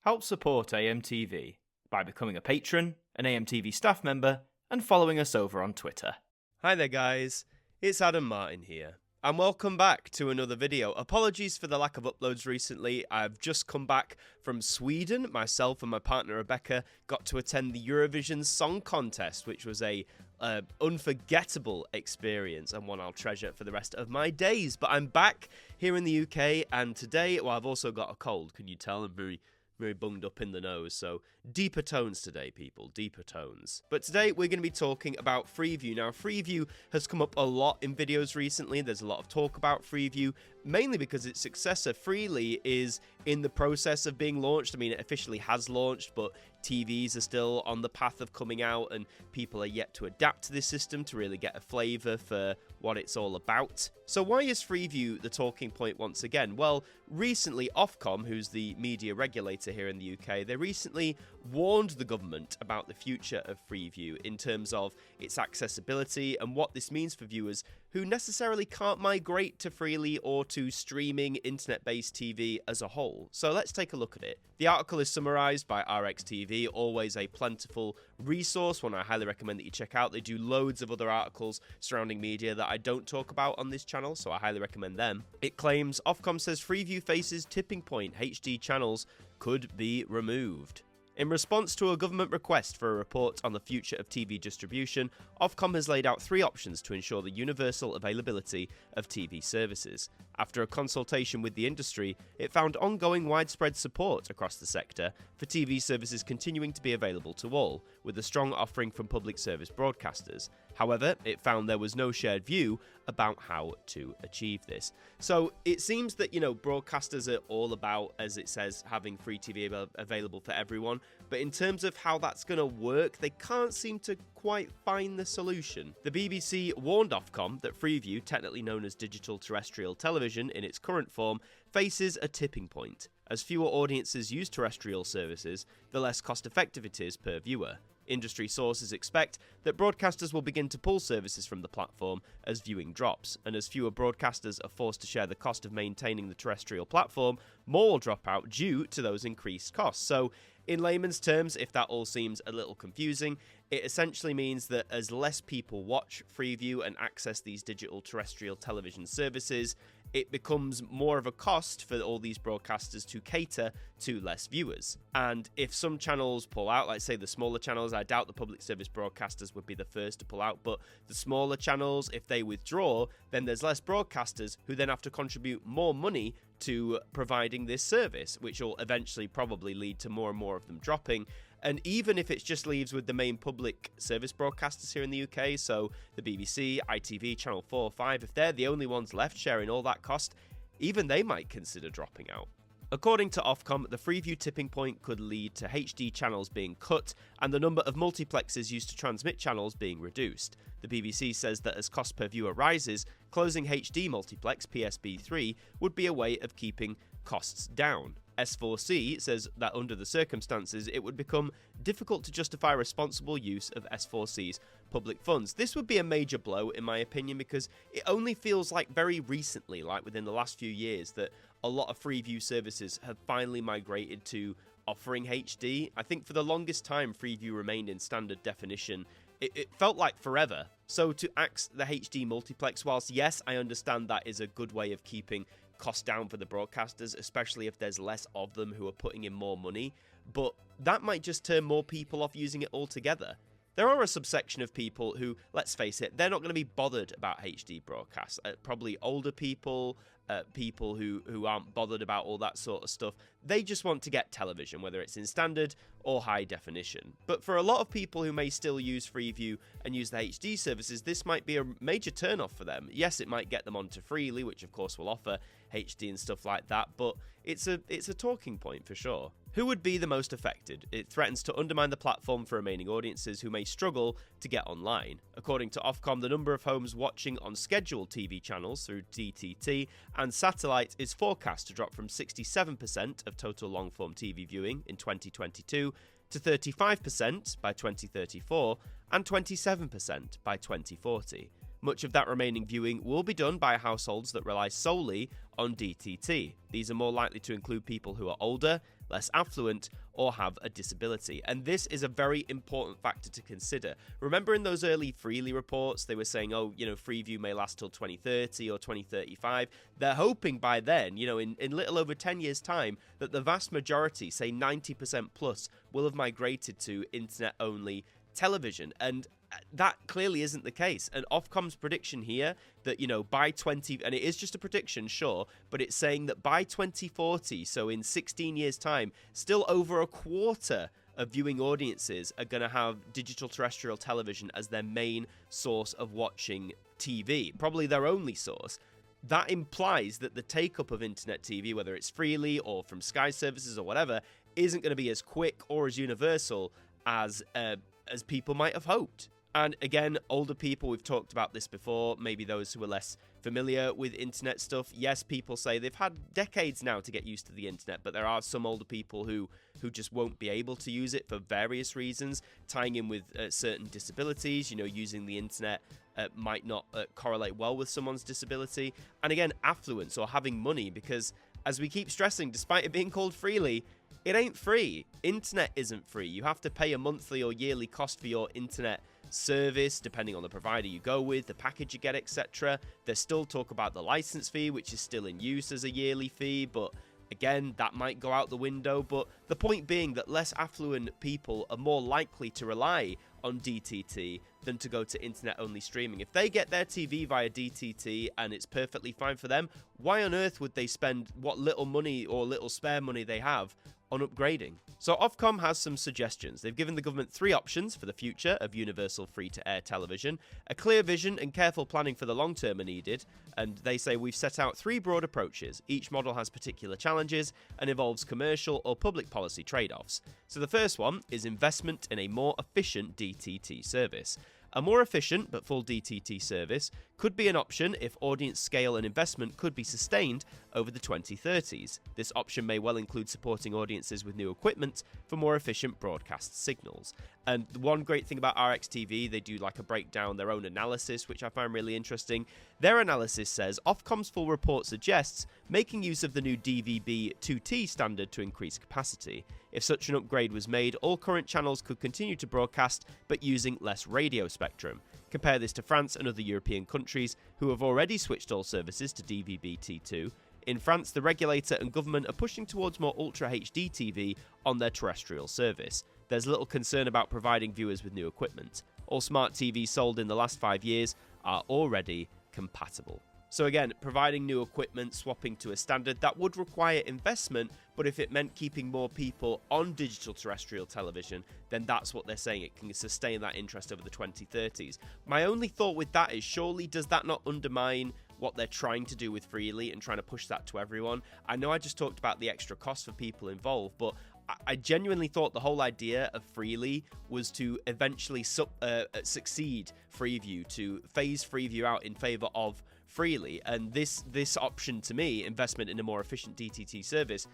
Help support AMTV by becoming a patron, an AMTV staff member, and following us over on Twitter. Hi there guys, it's Adam Martyn here, and welcome back to another video. Apologies for the lack of uploads recently. I've just come back from Sweden. Myself and my partner Rebecca got to attend the Eurovision Song Contest, which was a unforgettable experience and one I'll treasure for the rest of my days. But I'm back here in the UK, and today, well, I've also got a cold. Can you tell? I'm very bunged up in the nose, so deeper tones today, people, deeper tones. But today we're going to be talking about Freeview. Now, Freeview has come up a lot in videos recently. There's a lot of talk about Freeview, mainly because its successor, Freely, is in the process of being launched. I mean, it officially has launched, but TVs are still on the path of coming out, and people are yet to adapt to this system to really get a flavour for what it's all about. So why is Freeview the talking point once again? Well, recently Ofcom, who's the media regulator here in the UK, they recently warned the government about the future of Freeview in terms of its accessibility and what this means for viewers who necessarily can't migrate to Freely or to streaming internet-based TV as a whole. So let's take a look at it. The article is summarised by RxTV, always a plentiful resource, one I highly recommend that you check out. They do loads of other articles surrounding media that I don't talk about on this channel, so I highly recommend them. It claims Ofcom says Freeview faces tipping point, HD channels could be removed. In response to a government request for a report on the future of TV distribution, Ofcom has laid out 3 options to ensure the universal availability of TV services. After a consultation with the industry, it found ongoing widespread support across the sector for TV services continuing to be available to all, with a strong offering from public service broadcasters. However, it found there was no shared view about how to achieve this. So it seems that, broadcasters are all about, as it says, having free TV available for everyone. But in terms of how that's going to work, they can't seem to quite find the solution. The BBC warned Ofcom that Freeview, technically known as digital terrestrial television in its current form, faces a tipping point. As fewer audiences use terrestrial services, the less cost-effective it is per viewer. Industry sources expect that broadcasters will begin to pull services from the platform as viewing drops, and as fewer broadcasters are forced to share the cost of maintaining the terrestrial platform, more will drop out due to those increased costs. So, in layman's terms, if that all seems a little confusing, it essentially means that as less people watch Freeview and access these digital terrestrial television services, it becomes more of a cost for all these broadcasters to cater to less viewers. And if some channels pull out, like say the smaller channels, I doubt the public service broadcasters would be the first to pull out, but the smaller channels, if they withdraw, then there's less broadcasters who then have to contribute more money to providing this service, which will eventually probably lead to more and more of them dropping. And even if it just leaves with the main public service broadcasters here in the UK, so the BBC, ITV, Channel 4 or 5, if they're the only ones left sharing all that cost, even they might consider dropping out. According to Ofcom, the Freeview tipping point could lead to HD channels being cut and the number of multiplexes used to transmit channels being reduced. The BBC says that as cost per viewer rises, closing HD multiplex PSB3 would be a way of keeping costs down. S4C says that under the circumstances, it would become difficult to justify responsible use of S4C's public funds. This would be a major blow, in my opinion, because it only feels like very recently, like within the last few years, that a lot of Freeview services have finally migrated to offering HD. I think for the longest time, Freeview remained in standard definition. It felt like forever. So to axe the HD multiplex, whilst yes, I understand that is a good way of keeping cost down for the broadcasters, especially if there's less of them who are putting in more money, but that might just turn more people off using it altogether. There are a subsection of people who, let's face it, they're not going to be bothered about HD broadcasts. Probably older people, people who aren't bothered about all that sort of stuff. They just want to get television, whether it's in standard or high definition. But for a lot of people who may still use Freeview and use the HD services, this might be a major turn-off for them. Yes, it might get them onto Freely, which of course will offer HD and stuff like that, but it's a talking point for sure. Who would be the most affected? It threatens to undermine the platform for remaining audiences who may struggle to get online. According to Ofcom, the number of homes watching on scheduled TV channels through DTT and satellite is forecast to drop from 67% of total long-form TV viewing in 2022 to 35% by 2034 and 27% by 2040. Much of that remaining viewing will be done by households that rely solely on DTT. These are more likely to include people who are older, less affluent, or have a disability. And this is a very important factor to consider. Remember in those early Freely reports, they were saying, oh, Freeview may last till 2030 or 2035. They're hoping by then, in little over 10 years' time, that the vast majority, say 90% plus, will have migrated to internet-only television. And that clearly isn't the case. And Ofcom's prediction here that, by and it is just a prediction, sure, but it's saying that by 2040, so in 16 years' time, still over a quarter of viewing audiences are going to have digital terrestrial television as their main source of watching TV, probably their only source. That implies that the take-up of internet TV, whether it's freely or from Sky services or whatever, isn't going to be as quick or as universal as people might have hoped. And again, older people, we've talked about this before, maybe those who are less familiar with internet stuff. Yes, people say they've had decades now to get used to the internet, but there are some older people who just won't be able to use it for various reasons, tying in with certain disabilities. Using the internet might not correlate well with someone's disability. And again, affluence or having money, because as we keep stressing, despite it being called freely, it ain't free. Internet isn't free. You have to pay a monthly or yearly cost for your internet service, depending on the provider you go with, the package you get, etc. There's still talk about the license fee, which is still in use as a yearly fee, but again, that might go out the window. But the point being that less affluent people are more likely to rely on DTT than to go to internet-only streaming. If they get their TV via DTT and it's perfectly fine for them, why on earth would they spend what little money or little spare money they have on upgrading? So Ofcom has some suggestions. They've given the government 3 options for the future of universal free-to-air television. A clear vision and careful planning for the long term are needed, and they say we've set out 3 broad approaches. Each model has particular challenges and involves commercial or public policy trade-offs. So the first one is investment in a more efficient DTT service. A more efficient but full DTT service could be an option if audience scale and investment could be sustained over the 2030s. This option may well include supporting audiences with new equipment for more efficient broadcast signals. And one great thing about RxTV, they do like a breakdown, their own analysis, which I find really interesting. Their analysis says Ofcom's full report suggests making use of the new DVB-2T standard to increase capacity. If such an upgrade was made, all current channels could continue to broadcast, but using less radio spectrum. Compare this to France and other European countries who have already switched all services to DVB-T2. In France, the regulator and government are pushing towards more Ultra HD TV on their terrestrial service. There's little concern about providing viewers with new equipment. All smart TVs sold in the last 5 years are already compatible. So again, providing new equipment, swapping to a standard, that would require investment, but if it meant keeping more people on digital terrestrial television, then that's what they're saying. It can sustain that interest over the 2030s. My only thought with that is, surely does that not undermine what they're trying to do with Freely and trying to push that to everyone? I know I just talked about the extra cost for people involved, but I genuinely thought the whole idea of Freely was to eventually succeed Freeview, to phase Freeview out in favor of Freely. And this option, to me, investment in a more efficient DTT service,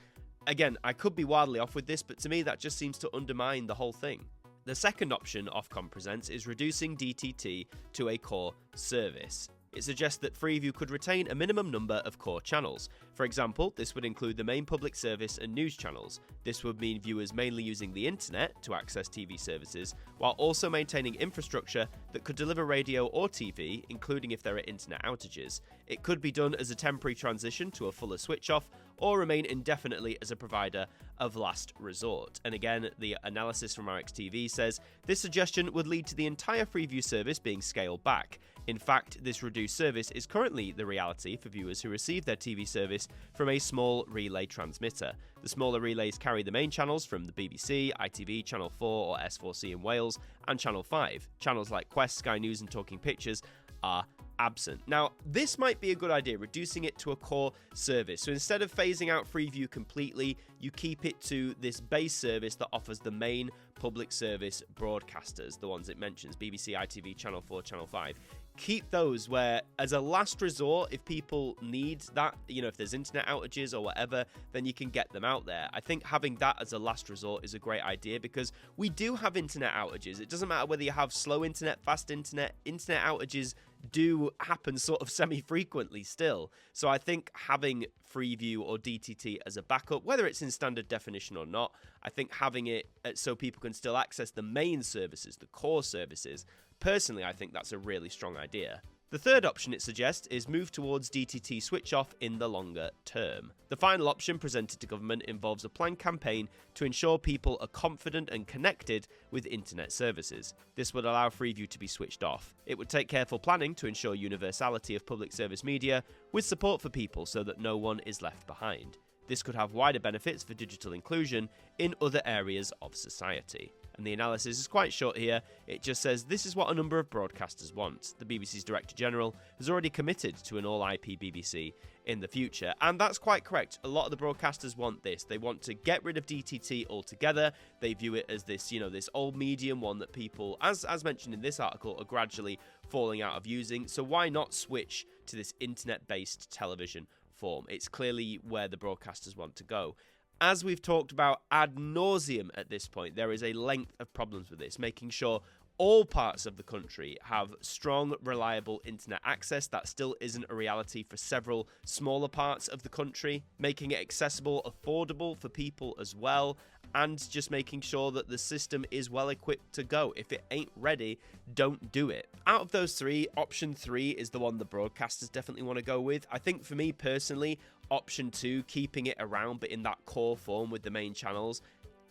again, I could be wildly off with this, but to me that just seems to undermine the whole thing. The second option Ofcom presents is reducing DTT to a core service. It suggests that Freeview could retain a minimum number of core channels. For example, this would include the main public service and news channels. This would mean viewers mainly using the internet to access TV services, while also maintaining infrastructure that could deliver radio or TV, including if there are internet outages. It could be done as a temporary transition to a fuller switch off, or remain indefinitely as a provider of last resort. And again, the analysis from RxTV says this suggestion would lead to the entire Freeview service being scaled back. In fact, this reduced service is currently the reality for viewers who receive their TV service from a small relay transmitter. The smaller relays carry the main channels from the BBC, ITV, Channel 4 or S4C in Wales, and Channel 5. Channels like Quest, Sky News and Talking Pictures are absent. Now, this might be a good idea, reducing it to a core service. So instead of phasing out Freeview completely, you keep it to this base service that offers the main public service broadcasters, the ones it mentions, BBC, ITV, Channel 4, Channel 5. Keep those where, as a last resort, if people need that, if there's internet outages or whatever, then you can get them out there. I think having that as a last resort is a great idea, because we do have internet outages. It doesn't matter whether you have slow internet, fast internet outages do happen sort of semi-frequently still. So I think having Freeview or DTT as a backup, whether it's in standard definition or not, I think having it so people can still access the main services, the core services, personally, I think that's a really strong idea. The third option it suggests is move towards DTT switch off in the longer term. The final option presented to government involves a planned campaign to ensure people are confident and connected with internet services. This would allow Freeview to be switched off. It would take careful planning to ensure universality of public service media with support for people so that no one is left behind. This could have wider benefits for digital inclusion in other areas of society. And the analysis is quite short here. It just says this is what a number of broadcasters want. The BBC's Director General has already committed to an all-IP BBC in the future, and that's quite correct. A lot of the broadcasters want this. They want to get rid of DTT altogether. They view it as this, this old medium one that people, as mentioned in this article, are gradually falling out of using. So why not switch to this internet-based television form? It's clearly where the broadcasters want to go. As we've talked about ad nauseum at this point, there is a length of problems with this, making sure all parts of the country have strong, reliable internet access. That still isn't a reality for several smaller parts of the country, making it accessible, affordable for people as well, and just making sure that the system is well equipped to go. If it ain't ready, don't do it. Out of those three, option 3 is the one the broadcasters definitely want to go with. I think for me personally, option 2, keeping it around but in that core form with the main channels,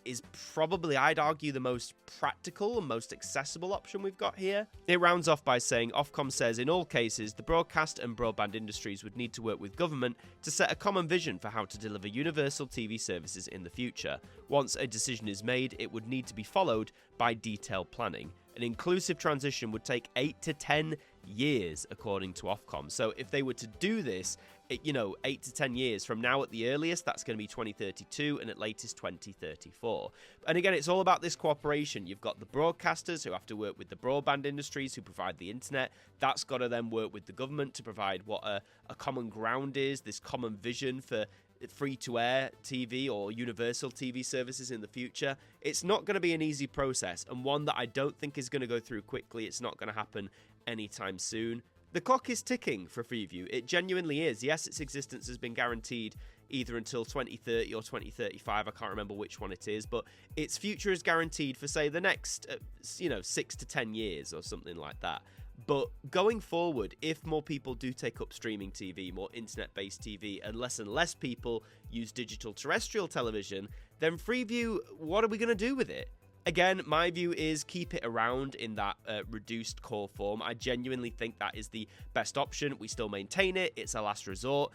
is probably, I'd argue, the most practical and most accessible option we've got here. It rounds off by saying, Ofcom says in all cases, the broadcast and broadband industries would need to work with government to set a common vision for how to deliver universal TV services in the future. Once a decision is made, it would need to be followed by detailed planning. An inclusive transition would take 8 to 10 years, according to Ofcom. So if they were to do this, 8 to 10 years from now at the earliest, that's going to be 2032 and at latest 2034. And again, it's all about this cooperation. You've got the broadcasters who have to work with the broadband industries who provide the internet. That's got to then work with the government to provide what a common ground is, this common vision for free-to-air TV or universal TV services in the future. It's not going to be an easy process, and one that I don't think is going to go through quickly. It's not going to happen anytime soon. The clock is ticking for Freeview. It genuinely is. Yes, its existence has been guaranteed either until 2030 or 2035. I can't remember which one it is, but its future is guaranteed for, say, the next, 6 to 10 years or something like that. But going forward, if more people do take up streaming TV, more internet-based TV, and less people use digital terrestrial television, then Freeview, what are we going to do with it? Again, my view is keep it around in that reduced core form. I genuinely think that is the best option. We still maintain it. It's a last resort.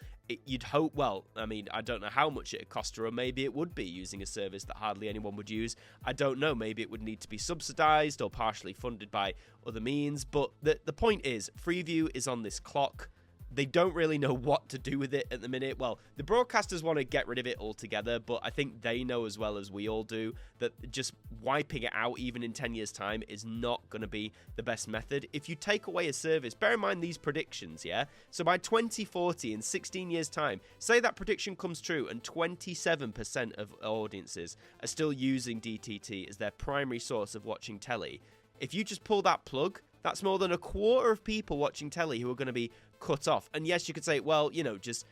You'd hope, I don't know how much it would cost to run. Maybe it would be using a service that hardly anyone would use. I don't know. Maybe it would need to be subsidized or partially funded by other means. But the point is, Freeview is on this clock. They don't really know what to do with it at the minute. Well, the broadcasters want to get rid of it altogether, but I think they know as well as we all do that just wiping it out even in 10 years' time is not going to be the best method. If you take away a service, bear in mind these predictions, yeah? So by 2040, in 16 years' time, say that prediction comes true and 27% of audiences are still using DTT as their primary source of watching telly. If you just pull that plug, that's more than a quarter of people watching telly who are going to be cut off. And yes, you could say, well, just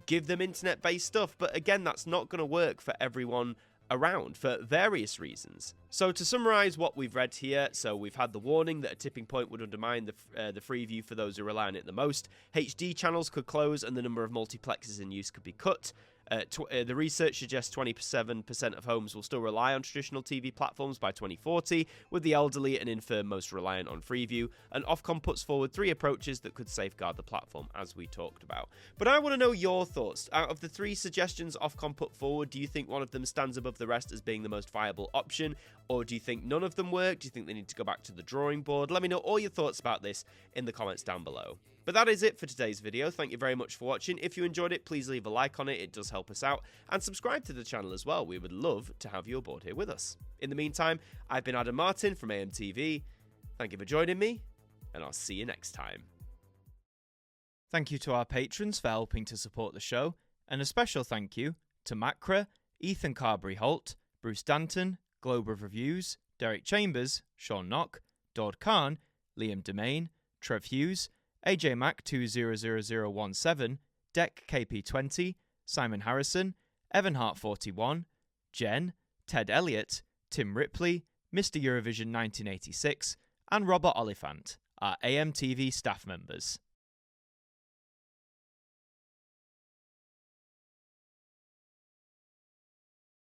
give them internet-based stuff. But again, that's not going to work for everyone around for various reasons. So to summarize what we've read here, so we've had the warning that a tipping point would undermine the Freeview for those who rely on it the most. HD channels could close and the number of multiplexes in use could be cut. The research suggests 27% of homes will still rely on traditional TV platforms by 2040, with the elderly and infirm most reliant on Freeview, and Ofcom puts forward 3 approaches that could safeguard the platform, as we talked about. But I want to know your thoughts. Out of the 3 suggestions Ofcom put forward, do you think one of them stands above the rest as being the most viable option, or do you think none of them work? Do you think they need to go back to the drawing board? Let me know all your thoughts about this in the comments down below. But that is it for today's video. Thank you very much for watching. If you enjoyed it, please leave a like on it. It does help us out. And subscribe to the channel as well. We would love to have you aboard here with us. In the meantime, I've been Martyn from AMTV. Thank you for joining me, and I'll see you next time. Thank you to our patrons for helping to support the show, and a special thank you to Macra, Ethan Carberry-Holt, Bruce Danton, Globe of Reviews, Derek Chambers, Shaun Knock, Daud Khan, Liam De-Maine, Trev Hughes, Ajmac 200017, Dec KP20, Simon Harrison, Evan Hart 41, Jen, Ted Elliott, Tim Ripley, Mr. Eurovision 1986, and Robert Oliphant are AMTV staff members.